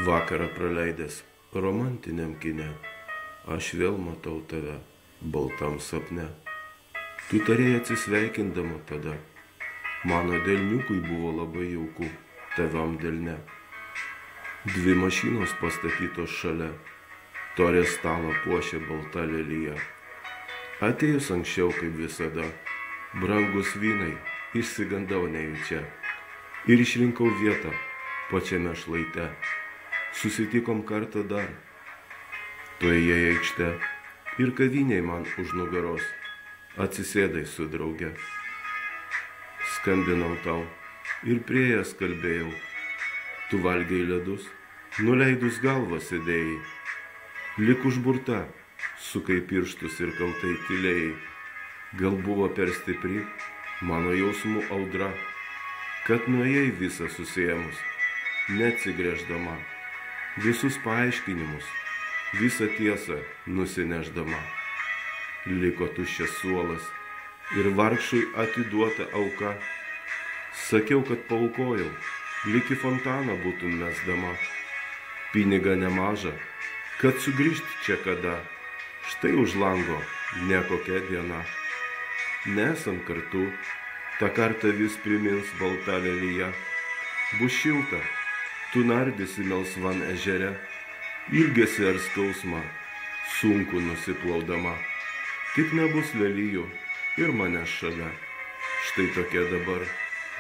Vakarą praleidęs romantiniam kine, aš vėl matau tave baltam sapne. Tu tarėjai atsisveikindama tada, mano delniukui buvo labai jauku, tavam delne. Dvi mašinos pastatytos šalia, torės stalą puošia balta lelija. Atėjus anksčiau kaip visada, brangus vynai, išsigandau nejučia ir išrinkau vietą pačiame šlaite. Susitikom kartą dar, tu ėjai aikšte ir kaviniai man už nugaros, atsisėdai su drauge. Skambinau tau ir priėjęs kalbėjau, tu valgiai ledus, nuleidus galvą sėdėjai, lik užburta, sukai pirštus ir kaltai tylėjai. Gal buvo per stipri mano jausmų audra, kad nuėjai visą susiėmus, neatsigręždama, visus paaiškinimus, visą tiesą nusineždama. Liko tuščias suolas ir vargšui atiduota auka. Sakiau, kad paaukojau, lyg į fontaną būtum mesdama. Pinigą nemažą, kad sugrįžt čia kada, štai už lango ne kokia diena. Nesam kartu, tą kartą vis primins balta lelija. Bus šilta, tu nardysi melsvan ežere, ilgesi ar skausmą, sunku nusiplaudama. Tik nebus lelijų ir mane šalia, štai tokia dabar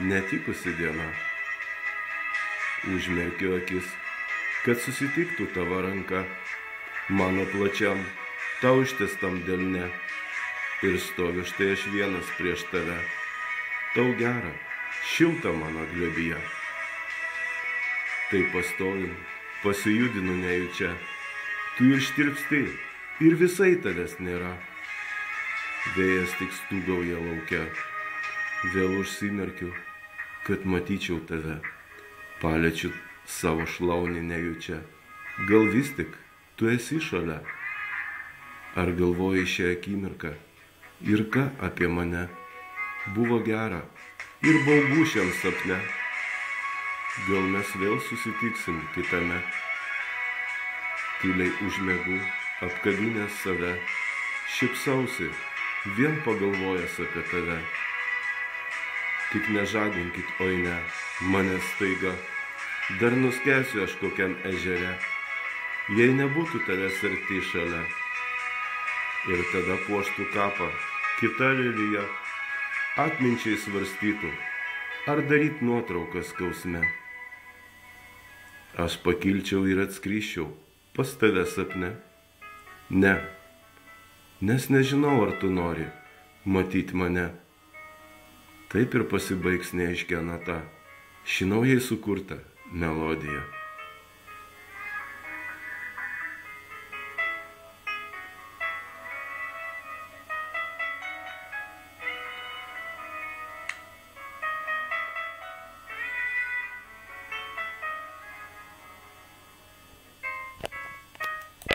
netikusi diena. Užmerkiu akis, kad susitiktų tavo ranka, mano plačiam, tau ištestam delne, ir stoviu štai aš vienas prieš tave, tau gera, šilta mano glėbyje. Tai pastovim, pasijudinu nejučia, tu ištirpsti ir visai tavęs nėra. Vėjas tik stūgauja lauke, vėl užsimerkiu, kad matyčiau tave, paliečiu savo šlaunį nejučia. Gal vis tik tu esi šalia, ar galvoji šią akimirką ir ką apie mane? Buvo gera ir baugu šiam sapne. Gal mes vėl susitiksim kitame. Tyliai užmiegu, apkabinęs save, šypsausi, vien pagalvojęs apie tave. Tik nežadinkit, oi ne, mane staiga, dar nuskęsiu aš kokiam ežere, jei nebūtų tavęs arti šalia. Ir tada puoštų kapą kita lelija, atminčiai svarstytų, ar daryt nuotrauką skausme. Aš pakilčiau ir atskryščiau pas tave sapne. Ne, nes nežinau, ar tu nori matyt mane. Taip ir pasibaigs neaiškia nata ši naujai sukurta melodija.